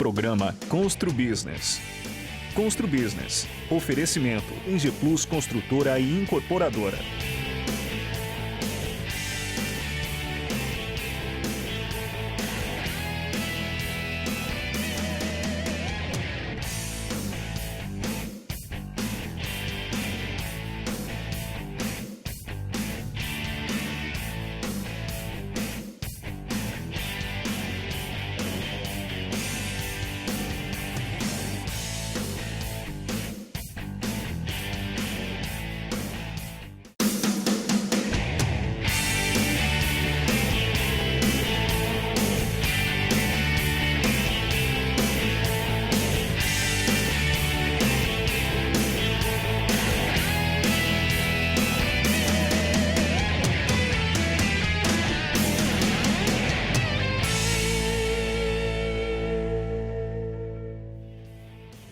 programa Constru Business. Constru Business. Oferecimento Engie Plus Construtora e Incorporadora.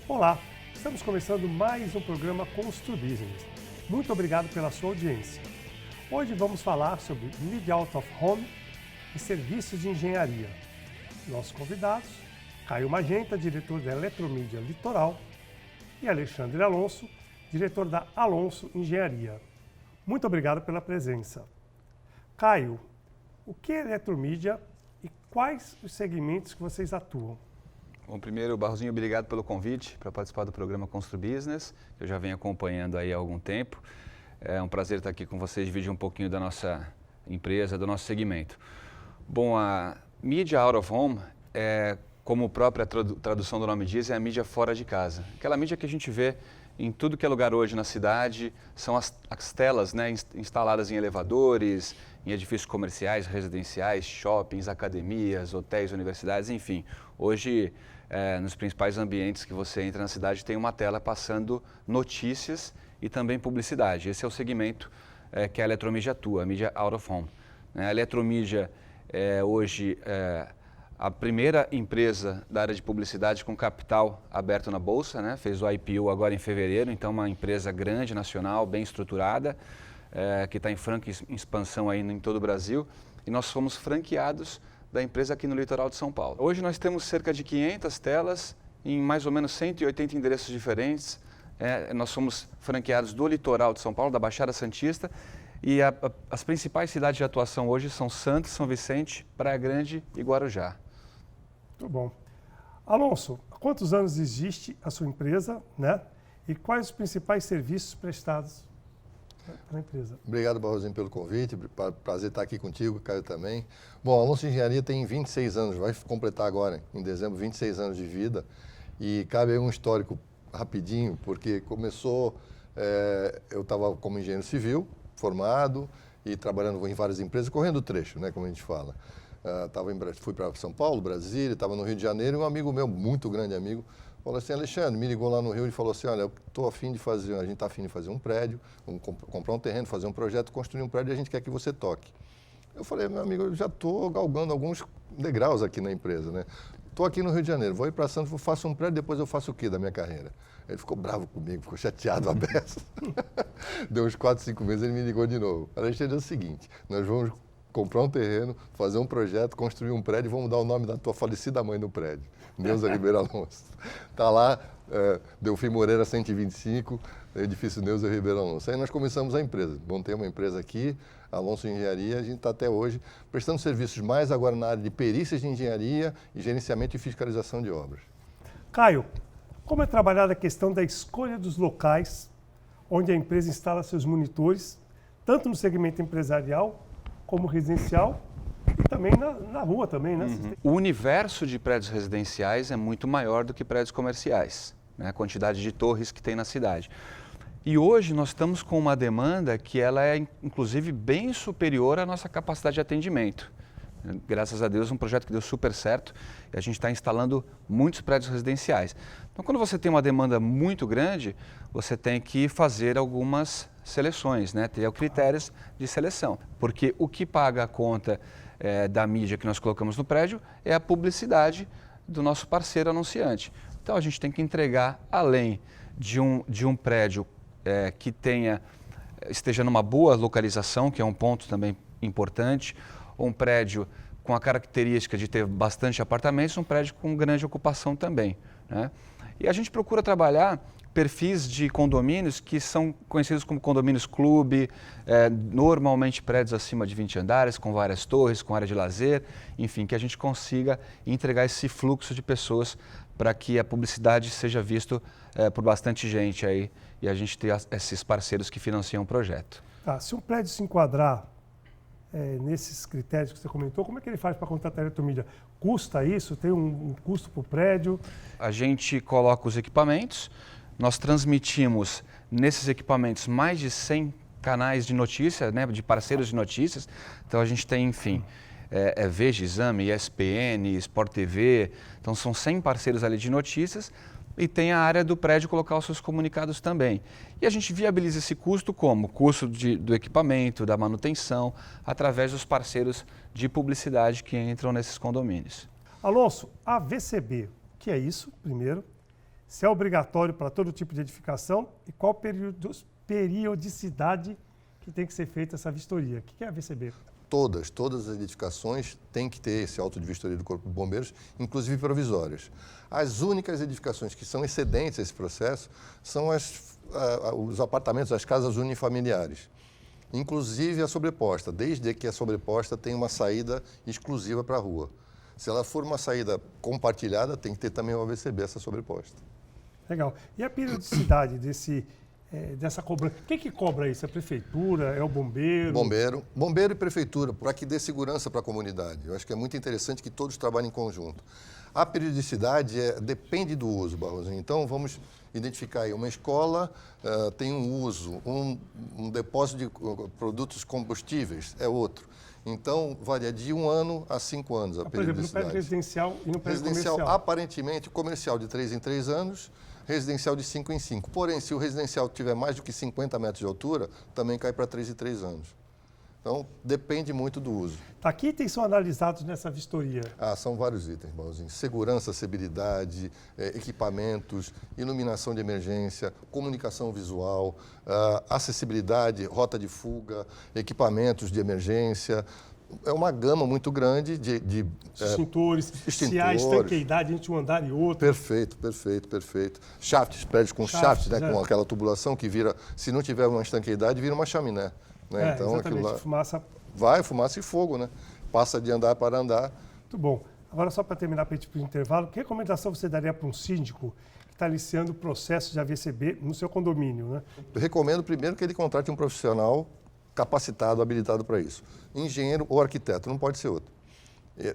Olá, estamos começando mais um programa Constru Business. Muito obrigado pela sua audiência. Hoje vamos falar sobre Media Out of Home e serviços de engenharia. Nossos convidados, Caio Magenta, diretor da Eletromídia Litoral, e Alexandre Alonso, diretor da Alonso Engenharia. Muito obrigado pela presença. Caio, o que é Eletromídia e quais os segmentos que vocês atuam? Bom, primeiro, Barrozinho, obrigado pelo convite para participar do programa Constru Business, que eu já venho acompanhando aí há algum tempo. É um prazer estar aqui com vocês, dividir um pouquinho da nossa empresa, do nosso segmento. Bom, a Media Out of Home, como a própria tradução do nome diz, é a mídia fora de casa. Aquela mídia que a gente vê em tudo que é lugar hoje na cidade, são as telas, né, instaladas em elevadores, em edifícios comerciais, residenciais, shoppings, academias, hotéis, universidades, enfim. Hoje, nos principais ambientes que você entra na cidade, tem uma tela passando notícias e também publicidade. Esse é o segmento que a Eletromídia atua, a Media Out of Home. A Eletromídia é hoje a primeira empresa da área de publicidade com capital aberto na Bolsa, né? Fez o IPO agora em fevereiro, então uma empresa grande, nacional, bem estruturada, que está em franca expansão aí em todo o Brasil. E nós somos franqueados da empresa aqui no litoral de São Paulo. Hoje nós temos cerca de 500 telas em mais ou menos 180 endereços diferentes. Nós somos franqueados do litoral de São Paulo, da Baixada Santista, e as principais cidades de atuação hoje são Santos, São Vicente, Praia Grande e Guarujá. Muito bom. Alonso, há quantos anos existe a sua empresa, né? E quais os principais serviços prestados para a empresa? Obrigado, Barrozinho, pelo convite. Prazer estar aqui contigo, Caio também. Bom, a Alonso Engenharia tem 26 anos, vai completar agora, em dezembro, 26 anos de vida. E cabe aí um histórico rapidinho, porque começou, eu estava como engenheiro civil, formado, e trabalhando em várias empresas, correndo trecho, né, como a gente fala. Fui para São Paulo, Brasília, estava no Rio de Janeiro, e um amigo meu, muito grande amigo, falou assim: Alexandre, me ligou lá no Rio e falou assim: olha, a gente está afim de fazer um prédio, vamos comprar um terreno, fazer um projeto, construir um prédio e a gente quer que você toque. Eu falei: meu amigo, eu já estou galgando alguns degraus aqui na empresa, né? Estou aqui no Rio de Janeiro, vou ir para Santos, faço um prédio, depois eu faço o quê da minha carreira? Ele ficou bravo comigo, ficou chateado a beça. Deu uns 4, 5 meses, ele me ligou de novo. Alexandre, é o seguinte, nós vamos comprar um terreno, fazer um projeto, construir um prédio e vamos dar o nome da tua falecida mãe no prédio, Neuza Ribeiro Alonso. Está lá, Delfim Moreira 125, edifício Neuza Ribeiro Alonso. Aí nós começamos a empresa, montei uma empresa aqui, Alonso Engenharia, a gente está até hoje prestando serviços mais agora na área de perícias de engenharia e gerenciamento e fiscalização de obras. Caio, como é trabalhada a questão da escolha dos locais onde a empresa instala seus monitores, tanto no segmento empresarial como residencial e também na rua também, né? O universo de prédios residenciais é muito maior do que prédios comerciais, né? A quantidade de torres que tem na cidade. E hoje nós estamos com uma demanda que ela é, inclusive, bem superior à nossa capacidade de atendimento. Graças a Deus, um projeto que deu super certo e a gente está instalando muitos prédios residenciais. Então, quando você tem uma demanda muito grande, você tem que fazer algumas seleções, né? Ter critérios de seleção. Porque o que paga a conta da mídia que nós colocamos no prédio é a publicidade do nosso parceiro anunciante. Então, a gente tem que entregar, além de um prédio que esteja numa boa localização, que é um ponto também importante, um prédio com a característica de ter bastante apartamentos, um prédio com grande ocupação também, né? E a gente procura trabalhar perfis de condomínios que são conhecidos como condomínios clube, normalmente prédios acima de 20 andares, com várias torres, com área de lazer, enfim, que a gente consiga entregar esse fluxo de pessoas para que a publicidade seja vista por bastante gente aí e a gente ter esses parceiros que financiam o projeto. Tá, se um prédio se enquadrar nesses critérios que você comentou, como é que ele faz para contratar a eletromídia? Custa isso? Tem um custo para o prédio? A gente coloca os equipamentos, nós transmitimos nesses equipamentos mais de 100 canais de notícias, né, de parceiros de notícias. Então a gente tem, enfim, Veja, Exame, ESPN, Sport TV, então são 100 parceiros ali de notícias e tem a área do prédio colocar os seus comunicados também. E a gente viabiliza esse custo como? Custo do equipamento, da manutenção, através dos parceiros de publicidade que entram nesses condomínios. Alonso, a VCB, o que é isso, primeiro? Se é obrigatório para todo tipo de edificação e qual periodicidade que tem que ser feita essa vistoria? O que é a VCB? Todas as edificações têm que ter esse auto de vistoria do Corpo de Bombeiros, inclusive provisórias. As únicas edificações que são excedentes a esse processo são os apartamentos, as casas unifamiliares. Inclusive a sobreposta, desde que a sobreposta tenha uma saída exclusiva para a rua. Se ela for uma saída compartilhada, tem que ter também uma VCB, essa sobreposta. Legal. E a periodicidade dessa cobrança? Quem que cobra isso? É a prefeitura? É o bombeiro? Bombeiro e prefeitura, para que dê segurança para a comunidade. Eu acho que é muito interessante que todos trabalhem em conjunto. A periodicidade depende do uso, Barrosinho. Então, vamos identificar aí uma escola, tem um uso, um depósito de produtos combustíveis é outro. Então, varia de 1 ano a 5 anos a periodicidade. Por exemplo, no prédio residencial e no prédio comercial? Aparentemente, comercial de 3 em 3 anos, residencial de 5 em 5. Porém, se o residencial tiver mais do que 50 metros de altura, também cai para 3 em 3 anos. Então, depende muito do uso. Tá, que itens são analisados nessa vistoria? São vários itens, Balzinho. Segurança, acessibilidade, equipamentos, iluminação de emergência, comunicação visual, acessibilidade, rota de fuga, equipamentos de emergência. É uma gama muito grande de extintores, se há estanqueidade entre um andar e outro. Perfeito. Shafts, prédios com shafts, né, com aquela tubulação que vira, se não tiver uma estanqueidade, vira uma chaminé. Né? Então, exatamente, lá fumaça. Fumaça e fogo, né? Passa de andar para andar. Muito bom. Agora, só para terminar, para a gente ir para o intervalo, que recomendação você daria para um síndico que está iniciando o processo de AVCB no seu condomínio, né? Eu recomendo primeiro que ele contrate um profissional capacitado, habilitado para isso. Engenheiro ou arquiteto, não pode ser outro.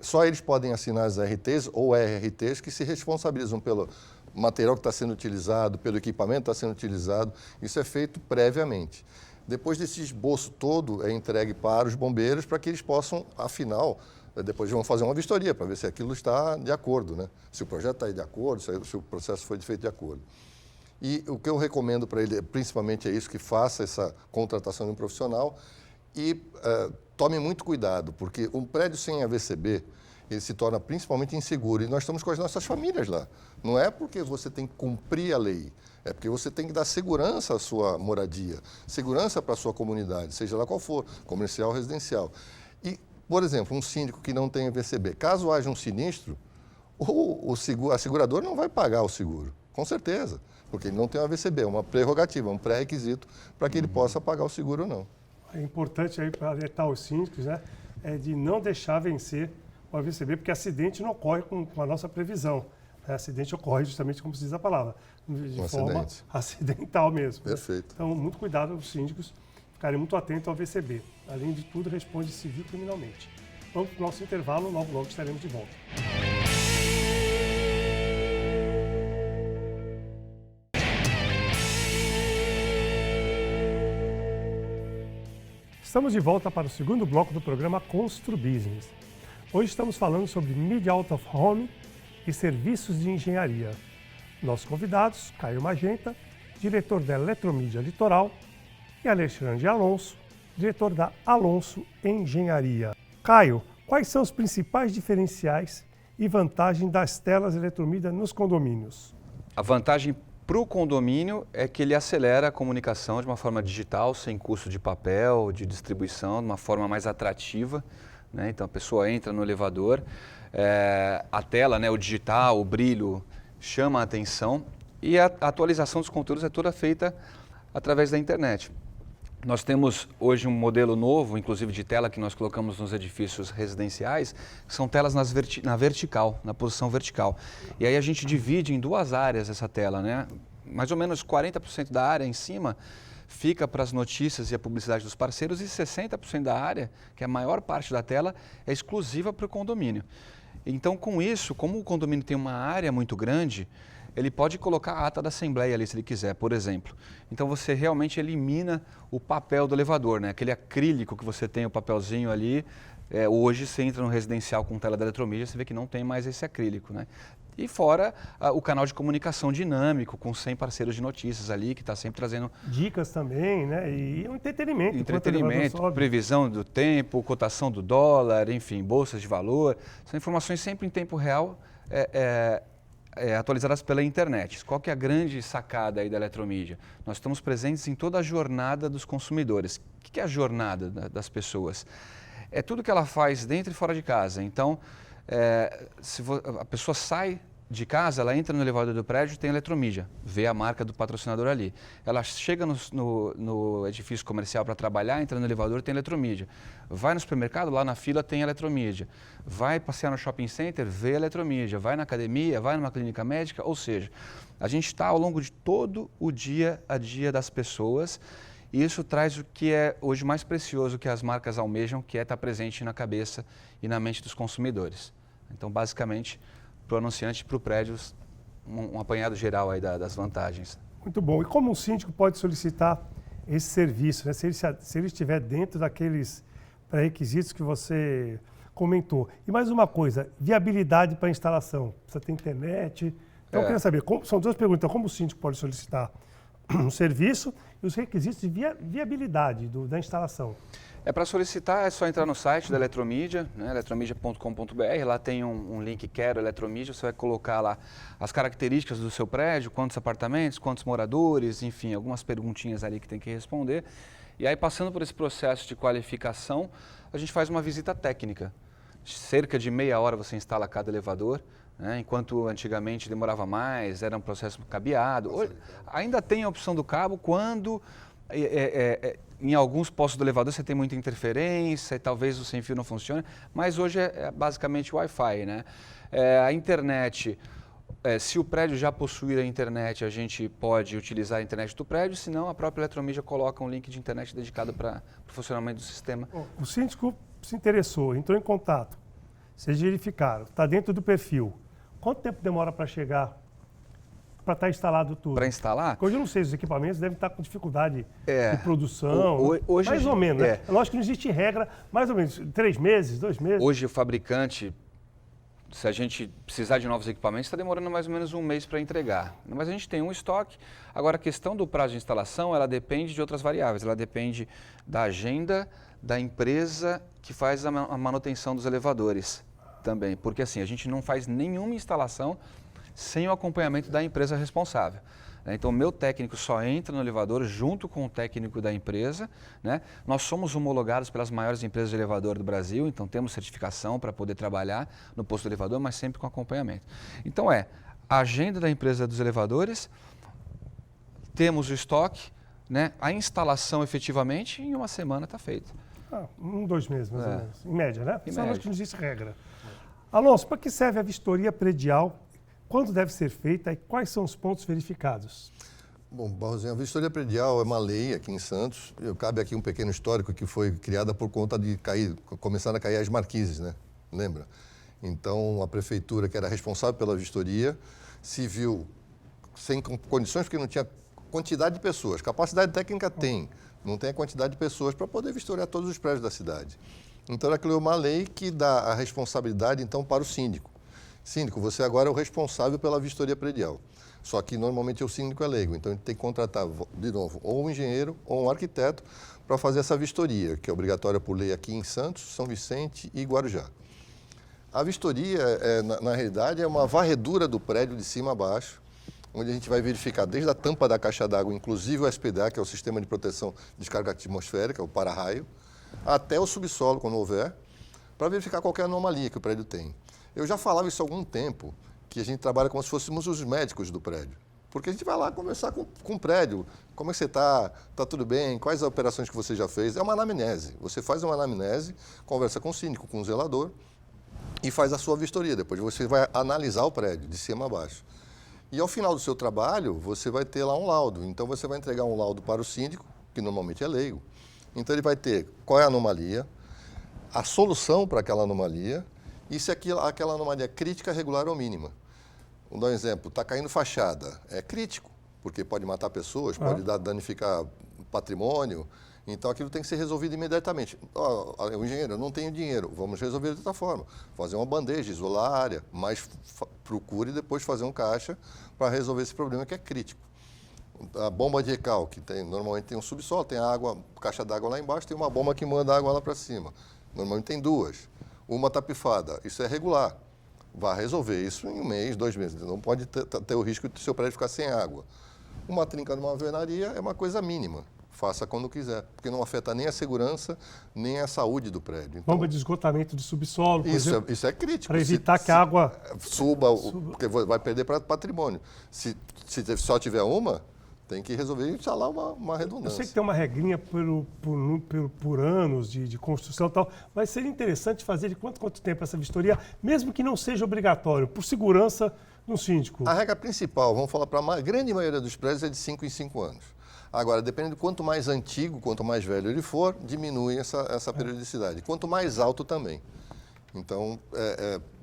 Só eles podem assinar as RTs ou RRTs que se responsabilizam pelo material que está sendo utilizado, pelo equipamento que está sendo utilizado. Isso é feito previamente. Depois desse esboço todo é entregue para os bombeiros para que eles possam, afinal, depois vão fazer uma vistoria para ver se aquilo está de acordo, né? Se o projeto está de acordo, se o processo foi feito de acordo. E o que eu recomendo para ele, principalmente, é isso, que faça essa contratação de um profissional e tome muito cuidado, porque um prédio sem AVCB, ele se torna principalmente inseguro. E nós estamos com as nossas famílias lá. Não é porque você tem que cumprir a lei, é porque você tem que dar segurança à sua moradia, segurança para a sua comunidade, seja lá qual for, comercial ou residencial. E, por exemplo, um síndico que não tem AVCB, caso haja um sinistro, a seguradora não vai pagar o seguro, com certeza, porque ele não tem um AVCB, é uma prerrogativa, um pré-requisito para que ele possa pagar o seguro ou não. É importante aí para alertar os síndicos, né, de não deixar vencer o AVCB, porque acidente não ocorre com a nossa previsão. Acidente ocorre justamente como se diz a palavra, de forma acidental mesmo. Perfeito. Então, muito cuidado os síndicos ficarem muito atentos ao AVCB. Além de tudo, responde civil e criminalmente. Vamos para o nosso intervalo, logo estaremos de volta. Estamos de volta para o segundo bloco do programa Constru Business. Hoje estamos falando sobre Media Out of Home e serviços de engenharia. Nossos convidados, Caio Magenta, diretor da Eletromídia Litoral, e Alexandre Alonso, diretor da Alonso Engenharia. Caio, quais são os principais diferenciais e vantagens das telas Eletromídia nos condomínios? A vantagem para o condomínio é que ele acelera a comunicação de uma forma digital, sem custo de papel, de distribuição, de uma forma mais atrativa, né? Então a pessoa entra no elevador, a tela, né, o digital, o brilho chama a atenção e a atualização dos conteúdos é toda feita através da internet. Nós temos hoje um modelo novo, inclusive de tela, que nós colocamos nos edifícios residenciais, que são telas na vertical, na posição vertical. E aí a gente divide em 2 áreas essa tela, né? Mais ou menos 40% da área em cima fica para as notícias e a publicidade dos parceiros e 60% da área, que é a maior parte da tela, é exclusiva para o condomínio. Então, com isso, como o condomínio tem uma área muito grande, ele pode colocar a ata da assembleia ali, se ele quiser, por exemplo. Então, você realmente elimina o papel do elevador, né? Aquele acrílico que você tem, o papelzinho ali. Hoje, você entra no residencial com tela da Eletromídia, você vê que não tem mais esse acrílico, né? E fora o canal de comunicação dinâmico, com 100 parceiros de notícias ali, que está sempre trazendo... Dicas também, né? E um entretenimento. Entretenimento, previsão do tempo, cotação do dólar, enfim, bolsas de valor. São informações sempre em tempo real, atualizadas pela internet. Qual que é a grande sacada aí da Eletromídia? Nós estamos presentes em toda a jornada dos consumidores. O que é a jornada das pessoas? É tudo que ela faz dentro e fora de casa. Então, se a pessoa sai de casa, ela entra no elevador do prédio, tem Eletromídia, vê a marca do patrocinador ali. Ela chega no edifício comercial para trabalhar, entra no elevador, tem Eletromídia. Vai no supermercado, lá na fila tem Eletromídia. Vai passear no shopping center, vê Eletromídia. Vai na academia, vai numa clínica médica, ou seja, a gente está ao longo de todo o dia a dia das pessoas e isso traz o que é hoje mais precioso que as marcas almejam, que é estar presente na cabeça e na mente dos consumidores. Então, basicamente, para o anunciante e para o prédio, um apanhado geral aí das vantagens. Muito bom. E como um síndico pode solicitar esse serviço, né? Se ele estiver dentro daqueles pré-requisitos que você comentou. E mais uma coisa, viabilidade para a instalação. Precisa ter internet. Então, eu queria saber, são 2 perguntas. Então, como o síndico pode solicitar um serviço e os requisitos de viabilidade da instalação? Para solicitar é só entrar no site da Eletromídia, né, eletromidia.com.br, lá tem um link Quero Eletromídia, você vai colocar lá as características do seu prédio, quantos apartamentos, quantos moradores, enfim, algumas perguntinhas ali que tem que responder. E aí, passando por esse processo de qualificação, a gente faz uma visita técnica. Cerca de meia hora você instala cada elevador, né, enquanto antigamente demorava mais, era um processo cabeado. Hoje, ainda tem a opção do cabo quando... em alguns postos do elevador você tem muita interferência e talvez o sem fio não funcione, mas hoje é basicamente Wi-Fi, né? A internet, se o prédio já possuir a internet, a gente pode utilizar a internet do prédio, senão a própria Eletromídia coloca um link de internet dedicado para o funcionamento do sistema. O síndico se interessou, entrou em contato, vocês verificaram, está dentro do perfil. Quanto tempo demora para chegar? Para estar instalado tudo? Para instalar? Porque hoje eu não sei, os equipamentos devem estar com dificuldade de produção. Hoje, mais ou menos, né? Lógico que não existe regra, mais ou menos 3 meses, 2 meses. Hoje o fabricante, se a gente precisar de novos equipamentos, está demorando mais ou menos 1 mês para entregar. Mas a gente tem um estoque. Agora, a questão do prazo de instalação, ela depende de outras variáveis. Ela depende da agenda da empresa que faz a manutenção dos elevadores também. Porque assim, a gente não faz nenhuma instalação sem o acompanhamento da empresa responsável. Então, o meu técnico só entra no elevador junto com o técnico da empresa, né? Nós somos homologados pelas maiores empresas de elevador do Brasil, então temos certificação para poder trabalhar no posto do elevador, mas sempre com acompanhamento. Então, a agenda da empresa dos elevadores, temos o estoque, né? A instalação efetivamente, em 1 semana está feita. 1, 2 meses, mais ou menos, em média, né? Em média. média. Que não existe regra. Alonso, para que serve a vistoria predial? Quando deve ser feita e quais são os pontos verificados? Bom, Barrozinho, a vistoria predial é uma lei aqui em Santos. Cabe aqui um pequeno histórico que foi criada por conta de começaram a cair as marquises, né? Lembra? Então, a prefeitura, que era responsável pela vistoria, se viu sem condições, porque não tinha quantidade de pessoas. Capacidade técnica tem, não tem a quantidade de pessoas para poder vistoriar todos os prédios da cidade. Então, ela criou uma lei que dá a responsabilidade, então, para o síndico. Síndico, você agora é o responsável pela vistoria predial. Só que normalmente o síndico é leigo, então ele tem que contratar, de novo, ou um engenheiro ou um arquiteto para fazer essa vistoria, que é obrigatória por lei aqui em Santos, São Vicente e Guarujá. A vistoria, na realidade, é uma varredura do prédio de cima a baixo, onde a gente vai verificar desde a tampa da caixa d'água, inclusive o SPDA, que é o Sistema de Proteção de Descarga Atmosférica, o para-raio, até o subsolo, quando houver, para verificar qualquer anomalia que o prédio tem. Eu já falava isso há algum tempo, que a gente trabalha como se fôssemos os médicos do prédio. Porque a gente vai lá conversar com o prédio, como é que você está, está tudo bem, quais as operações que você já fez. É uma anamnese. Você faz uma anamnese, conversa com o síndico, com o zelador e faz a sua vistoria. Depois você vai analisar o prédio, de cima a baixo. E ao final do seu trabalho, você vai ter lá um laudo. Então você vai entregar um laudo para o síndico, que normalmente é leigo. Então ele vai ter qual é a anomalia, a solução para aquela anomalia e se aquela anomalia é crítica, regular ou mínima. Vou dar um exemplo, está caindo fachada, é crítico, porque pode matar pessoas, pode danificar patrimônio, então aquilo tem que ser resolvido imediatamente. O engenheiro, eu não tenho dinheiro, vamos resolver de outra forma, fazer uma bandeja, isolar a área, mas procure depois fazer um caixa para resolver esse problema que é crítico. A bomba de recal, que normalmente tem um subsolo, tem a água, caixa d'água lá embaixo, tem uma bomba que manda a água lá para cima. Normalmente tem duas, uma está pifada, isso é regular. Vai resolver isso em 1 mês, 2 meses. Não pode ter o risco de seu prédio ficar sem água. Uma trinca numa alvenaria é uma coisa mínima. Faça quando quiser, porque não afeta nem a segurança, nem a saúde do prédio. Então, bomba de esgotamento de subsolo, por exemplo, isso é crítico. para evitar que a água suba, porque vai perder patrimônio. Se só tiver uma, tem que resolver e instalar uma redundância. Eu sei que tem uma regrinha por anos de construção e tal, mas seria interessante fazer de quanto tempo essa vistoria, mesmo que não seja obrigatório, por segurança no síndico. A regra principal, vamos falar para a grande maioria dos prédios, é de 5 em 5 anos. Agora, dependendo de quanto mais antigo, quanto mais velho ele for, diminui essa periodicidade. Quanto mais alto também. Então,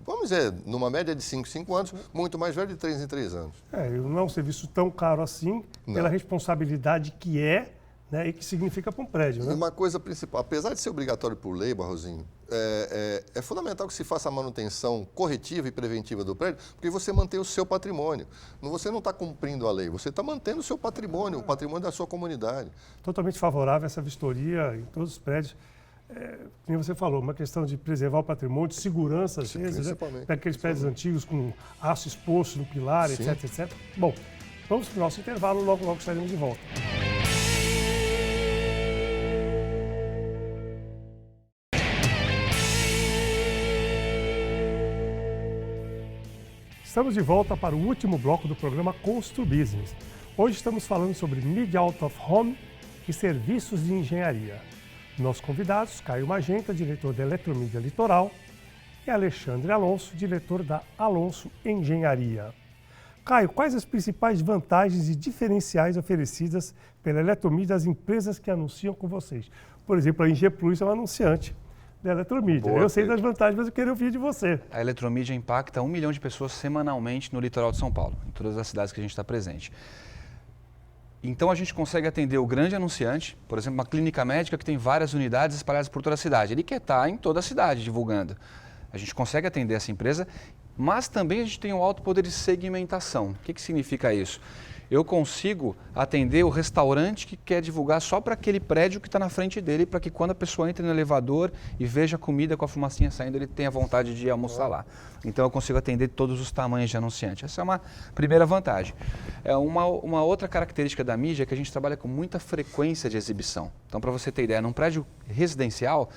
vamos dizer, numa média de 5 em 5 anos, muito mais velho de 3 em 3 anos. Não é um serviço tão caro assim, pela responsabilidade que é, né, e que significa para um prédio. Né? Uma coisa principal, apesar de ser obrigatório por lei, Barrozinho, é fundamental que se faça a manutenção corretiva e preventiva do prédio, porque você mantém o seu patrimônio. Você não está cumprindo a lei, você está mantendo o seu patrimônio, o patrimônio da sua comunidade. Totalmente favorável a essa vistoria em todos os prédios. Como você falou, uma questão de preservar o patrimônio, de segurança, às vezes, né? Daqueles prédios antigos com aço exposto no pilar, etc, etc. Bom, vamos para o nosso intervalo, logo estaremos de volta. Estamos de volta para o último bloco do programa Constru Business. Hoje estamos falando sobre Media Out of Home e serviços de engenharia. Nossos convidados, Caio Magenta, diretor da Eletromídia Litoral, e Alexandre Alonso, diretor da Alonso Engenharia. Caio, quais as principais vantagens e diferenciais oferecidas pela Eletromídia às empresas que anunciam com vocês? Por exemplo, a Engie Plus é um anunciante da Eletromídia. Eu sei das vantagens, mas eu queria ouvir de você. A Eletromídia impacta 1 milhão de pessoas semanalmente no litoral de São Paulo, em todas as cidades que a gente está presente. Então a gente consegue atender o grande anunciante, por exemplo, uma clínica médica que tem várias unidades espalhadas por toda a cidade. Ele quer estar em toda a cidade divulgando. A gente consegue atender essa empresa, mas também a gente tem um alto poder de segmentação. O que significa isso? Eu consigo atender o restaurante que quer divulgar só para aquele prédio que está na frente dele, para que quando a pessoa entre no elevador e veja a comida com a fumacinha saindo, ele tenha vontade de almoçar lá. Então eu consigo atender todos os tamanhos de anunciante. Essa é uma primeira vantagem. Uma outra característica da mídia é que a gente trabalha com muita frequência de exibição. Então, para você ter ideia, num prédio residencial,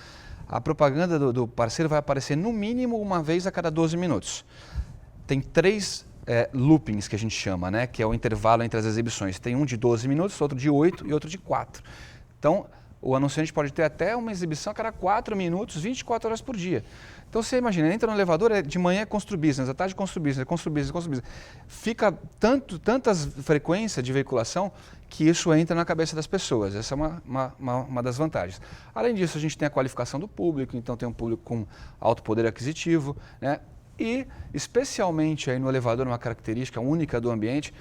a propaganda do parceiro vai aparecer no mínimo uma vez a cada 12 minutos. Tem 3 loopings que a gente chama, né? Que é o intervalo entre as exibições. Tem um de 12 minutos, outro de 8 e outro de 4. Então, o anunciante pode ter até uma exibição a cada 4 minutos, 24 horas por dia. Então, você imagina, entra no elevador, de manhã é Constru Business, à tarde é Constru Business, Constru Business, Constru Business. Fica tantas frequências de veiculação que isso entra na cabeça das pessoas. Essa é uma das vantagens. Além disso, a gente tem a qualificação do público, então tem um público com alto poder aquisitivo, né? E, especialmente aí no elevador, uma característica única do ambiente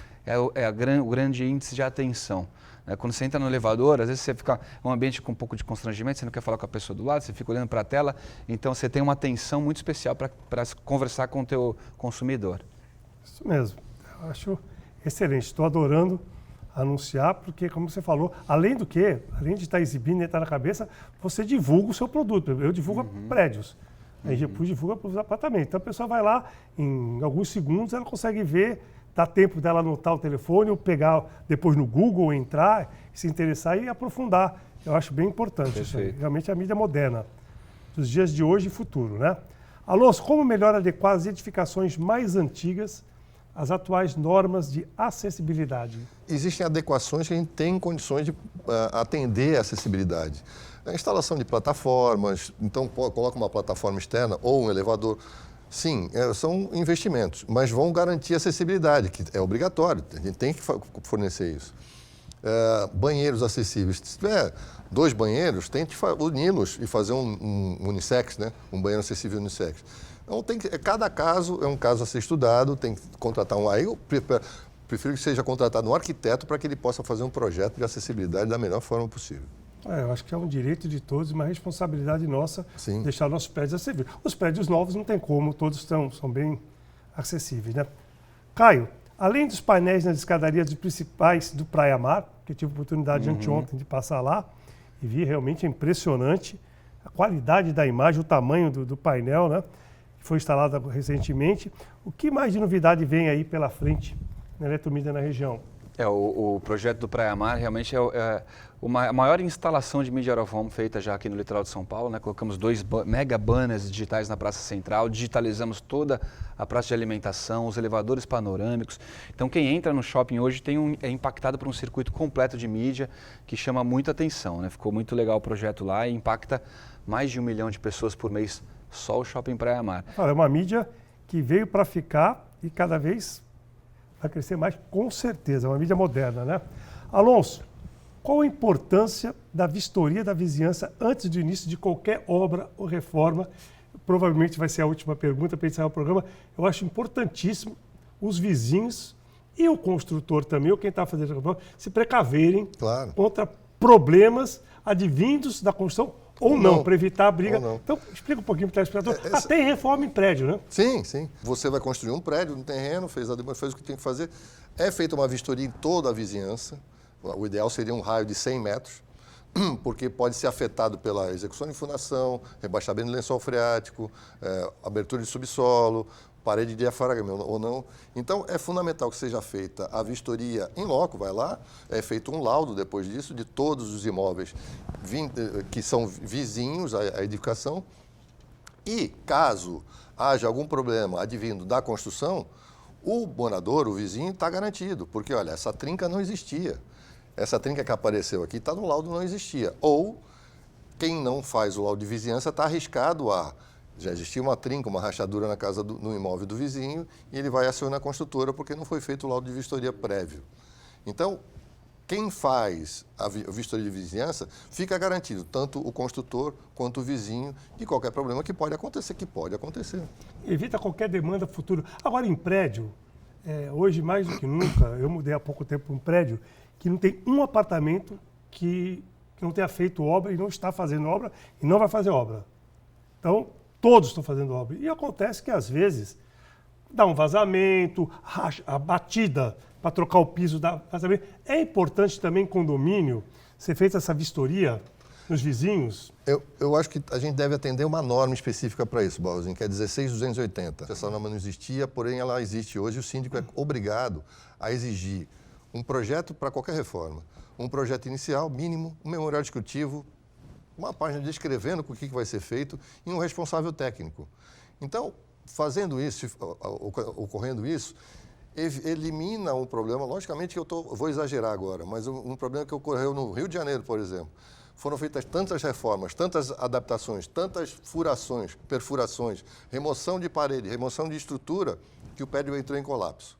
o grande índice de atenção. Quando você entra no elevador, às vezes você fica um ambiente com um pouco de constrangimento, você não quer falar com a pessoa do lado, você fica olhando para a tela, então você tem uma atenção muito especial para conversar com o teu consumidor. Isso mesmo, eu acho excelente, estou adorando anunciar, porque como você falou, além de estar exibindo e estar na cabeça, você divulga o seu produto, eu divulgo prédios. A Engie Plus divulga para os apartamentos. Então a pessoa vai lá, em alguns segundos ela consegue ver, dá tempo dela anotar o telefone, ou pegar depois no Google, entrar, se interessar e aprofundar. Eu acho bem importante isso aí. Realmente a mídia moderna. dos dias de hoje e futuro, né? Alonso, como melhor adequar as edificações mais antigas às atuais normas de acessibilidade? Existem adequações que a gente tem condições de atender a acessibilidade. A instalação de plataformas, então coloca uma plataforma externa ou um elevador. Sim, são investimentos, mas vão garantir a acessibilidade, que é obrigatório, a gente tem que fornecer isso. Banheiros acessíveis. Se tiver 2 banheiros, tente uni-los e fazer um unissex, né? Um banheiro acessível unissex. Então, cada caso é um caso a ser estudado, tem que contratar Aí eu prefiro que seja contratado um arquiteto para que ele possa fazer um projeto de acessibilidade da melhor forma possível. Eu acho que é um direito de todos e uma responsabilidade nossa Sim. deixar nossos prédios acessíveis. Os prédios novos não tem como, todos são bem acessíveis, né? Caio, além dos painéis nas escadarias principais do Praia Mar, que eu tive a oportunidade anteontem de passar lá e vi, realmente é impressionante a qualidade da imagem, o tamanho do painel, né? Que foi instalado recentemente. O que mais de novidade vem aí pela frente na eletromídia na região? O projeto do Praia Mar realmente é a maior instalação de Media Out of Home feita já aqui no litoral de São Paulo, né? Colocamos 2 mega banners digitais na Praça Central, digitalizamos toda a praça de alimentação, os elevadores panorâmicos. Então quem entra no shopping hoje é impactado por um circuito completo de mídia que chama muita atenção, né? Ficou muito legal o projeto lá e impacta mais de 1 milhão de pessoas por mês só o Shopping Praia Mar. É uma mídia que veio para ficar e cada vez vai crescer mais, com certeza. É uma mídia moderna, né? Alonso, qual a importância da vistoria da vizinhança antes do início de qualquer obra ou reforma? Provavelmente vai ser a última pergunta para encerrar o programa. Eu acho importantíssimo os vizinhos e o construtor também, ou quem está fazendo a reforma, se precaverem contra problemas advindos da construção ou não, para evitar a briga. Então, explica um pouquinho para o telespectador. Tem reforma em prédio, né? Sim, sim. Você vai construir um prédio no terreno, fez o que tem que fazer. É feita uma vistoria em toda a vizinhança. O ideal seria um raio de 100 metros, porque pode ser afetado pela execução de fundação, rebaixamento de lençol freático, abertura de subsolo, parede de diafragma ou não. Então, é fundamental que seja feita a vistoria em loco, vai lá, é feito um laudo depois disso de todos os imóveis que são vizinhos à edificação e, caso haja algum problema advindo da construção, o morador, o vizinho, está garantido, porque, olha, essa trinca não existia. Essa trinca que apareceu aqui está no laudo, não existia. Ou, quem não faz o laudo de vizinhança está arriscado a... Já existia uma trinca, uma rachadura na casa no imóvel do vizinho e ele vai acionar a construtora porque não foi feito o laudo de vistoria prévio. Então, quem faz a vistoria de vizinhança fica garantido, tanto o construtor quanto o vizinho, de qualquer problema que pode acontecer. Evita qualquer demanda futura. Agora, em prédio, hoje mais do que nunca, eu mudei há pouco tempo para um prédio que não tem um apartamento que não tenha feito obra e não está fazendo obra e não vai fazer obra. Então, todos estão fazendo obra. E acontece que, às vezes, dá um vazamento, a batida para trocar o piso dá vazamento. É importante também, em condomínio, ser feita essa vistoria nos vizinhos? Eu acho que a gente deve atender uma norma específica para isso, Balzinho, que é 16.280. Essa norma não existia, porém ela existe hoje. O síndico é obrigado a exigir um projeto para qualquer reforma. Um projeto inicial, mínimo, um memorial descritivo, uma página descrevendo o que vai ser feito e um responsável técnico. Então, fazendo isso, ocorrendo isso, elimina um problema, logicamente que eu vou exagerar agora, mas um problema que ocorreu no Rio de Janeiro, por exemplo. Foram feitas tantas reformas, tantas adaptações, tantas furações, perfurações, remoção de parede, remoção de estrutura, que o prédio entrou em colapso.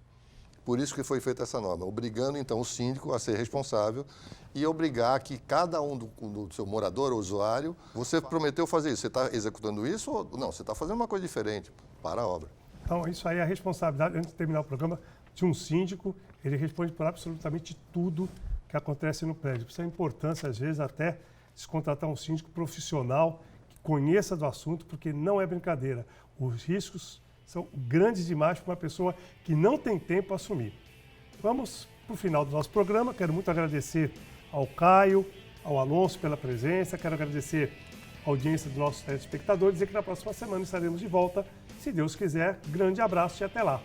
Por isso que foi feita essa norma, obrigando então o síndico a ser responsável e obrigar que cada um do seu morador ou usuário, você prometeu fazer isso, você está executando isso ou não? Você está fazendo uma coisa diferente, para a obra. Então, isso aí é a responsabilidade, antes de terminar o programa, de um síndico. Ele responde por absolutamente tudo que acontece no prédio. Por isso a importância, às vezes, até de contratar um síndico profissional que conheça do assunto, porque não é brincadeira. Os riscos são grandes demais para uma pessoa que não tem tempo a assumir. Vamos para o final do nosso programa. Quero muito agradecer ao Caio, ao Alonso pela presença. Quero agradecer a audiência dos nossos telespectadores. Dizer que na próxima semana estaremos de volta, se Deus quiser. Grande abraço e até lá.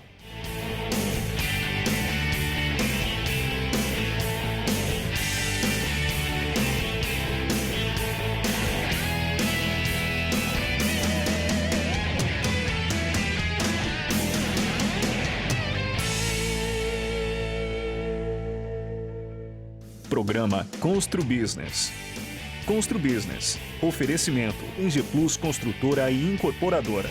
Programa Constru Business. Constru Business. Oferecimento Engeplus Construtora e Incorporadora.